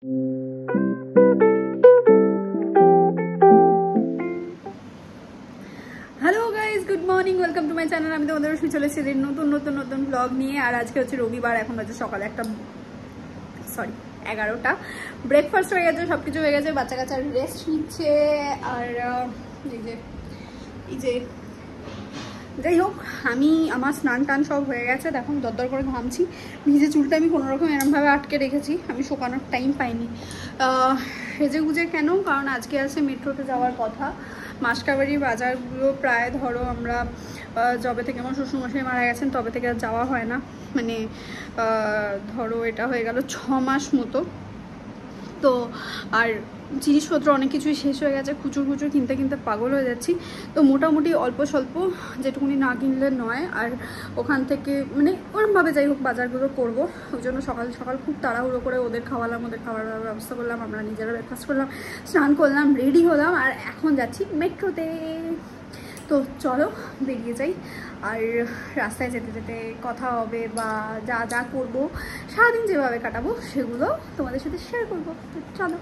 Hello guys, good morning, welcome to my channel. আমি তোমাদের রশ্মি চলে এসেছি নতুন ব্লগ নিয়ে। আর আজকে হচ্ছে রবিবার, এখন হচ্ছে সকালে 11টা। ব্রেকফাস্ট হয়ে গেছে, সব কিছু হয়ে গেছে, বাচ্চা কাচ্চা রেস্ট নিচ্ছে। আর এই যে যাই হোক, আমার স্নান টান সব হয়ে গেছে। দেখুন দরদর করে ঘামছি, ভিজে চুলটা আমি কোনোরকম এরমভাবে আটকে রেখেছি, আমি শুকানোর টাইম পাইনি। হেজে গুজে কেন, কারণ আজকে আছে মেট্রোতে যাওয়ার কথা। মাসকাবাড়ির বাজারগুলো প্রায় ধরো আমরা যবে থেকে আমার শ্বশুরমশাই মারা গেছেন তবে থেকে আর যাওয়া হয় না, মানে ধরো এটা হয়ে গেল 6 মাস মতো। তো আর জিনিসপত্র অনেক কিছুই শেষ হয়ে গেছে, খুচুর কিনতে কিনতে পাগল হয়ে যাচ্ছি। তো মোটামুটি অল্প স্বল্প যেটুকুনি না কিনলে নয়। আর ওখান থেকে মানে ওরমভাবে যাই হোক বাজারগুলো করবো। ওই জন্য সকাল সকাল খুব তাড়াহুড়ো করে ওদের খাওয়ালাম, ওদের খাওয়ার ব্যবস্থা করলাম, আমরা নিজেরা ব্রেকফাস্ট করলাম, স্নান করলাম, রেডি হলাম, আর এখন যাচ্ছি মেট্রোতে। তো চলো বেরিয়ে যাই। আর রাস্তায় যেতে যেতে কথা হবে বা যা যা করবো, সারাদিন যেভাবে কাটাবো সেগুলো তোমাদের সাথে শেয়ার করবো। তো চলো।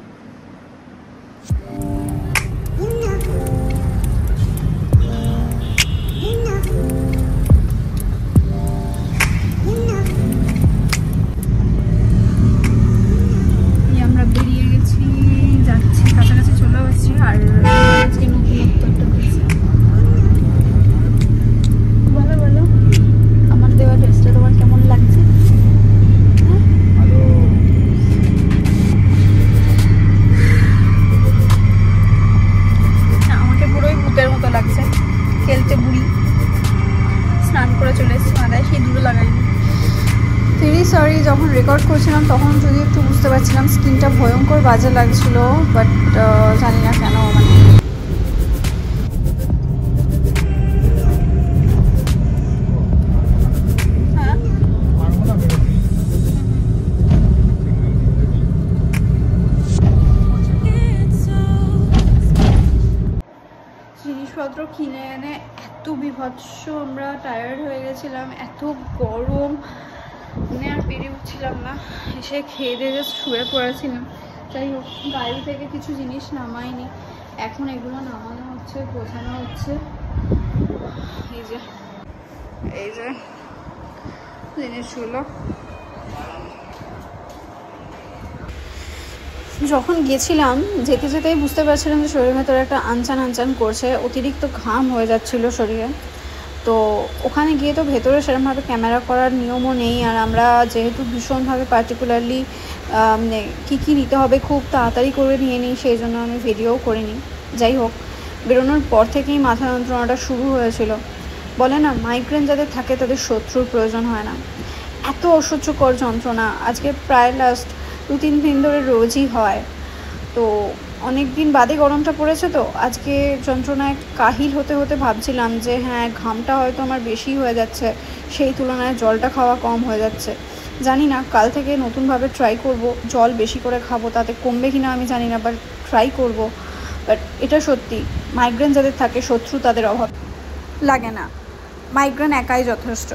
আমরা বেরিয়ে গেছি, যাচ্ছি, কাছাকাছি চলে আসছি। আর আজকে নতুনত্ব একটা হয়েছে। বলো বলো, আমার দেওয়া ড্রেসটা তোমার কেমন লাগছে? আমাকে পুরোই ভূতের মতো লাগছে, খেলতে বুড়ি। স্নান করে চলে এসেছি, মাথায় সিঁদুরও লাগাইনি। ভেরি সরি, যখন রেকর্ড করছিলাম তখন যদি একটু বুঝতে পারছিলাম স্কিনটা ভয়ঙ্কর বাজে লাগছিল, বাট জানি না কেন মানে জিনিসপত্র কিনে এনে এত বিভৎস আমরা টায়ার্ড হয়ে গেছিলাম, এত গরম মানে আর পেরে উঠছিলাম না। এসে খেয়ে দিয়ে জাস্ট শুয়ে পড়েছিলাম। যাই হোক, গাড়ি থেকে কিছু জিনিস নামাইনি, এখন এগুলো নামানো হচ্ছে, গোছানো হচ্ছে। এই যে জিনিসগুলো যখন গেছিলাম যেতে যেতেই বুঝতে পারছিলাম যে শরীরের ভেতরে একটা আনচান করছে, অতিরিক্ত ঘাম হয়ে যাচ্ছিল শরীরে। তো ওখানে গিয়ে তো ভেতরে সেরকমভাবে ক্যামেরা করার নিয়মও নেই। আর আমরা যেহেতু ভীষণভাবে পার্টিকুলারলি মানে কী নিতে হবে খুব তাড়াতাড়ি করে নিয়ে নিই, সেই জন্য আমি ভিডিওও করিনি। যাই হোক, বেরোনোর পর থেকেই মাথা যন্ত্রণাটা শুরু হয়েছিল। বলে না, মাইগ্রেন যাদের থাকে তাদের শত্রুর প্রয়োজন হয় না, এত অসহ্যকর যন্ত্রণা। আজকে প্রায় লাস্ট 2-3 দিন ধরে রোজই হয়। তো অনেক দিন বাদে গরমটা পড়েছে, তো আজকে যন্ত্রণায় কাহিল হতে হতে ভাবছিলাম যে হ্যাঁ, ঘামটা হয়তো আমার বেশি হয়ে যাচ্ছে, সেই তুলনায় জলটা খাওয়া কম হয়ে যাচ্ছে। জানি না, কাল থেকে নতুনভাবে ট্রাই করব, জল বেশি করে খাবো, তাতে কমবে কি না আমি জানি না, বাট ট্রাই করব। বাট এটা সত্যি, মাইগ্রেন যাদের থাকে শত্রু তাদের অভাব লাগে না, মাইগ্রেন একাই যথেষ্ট।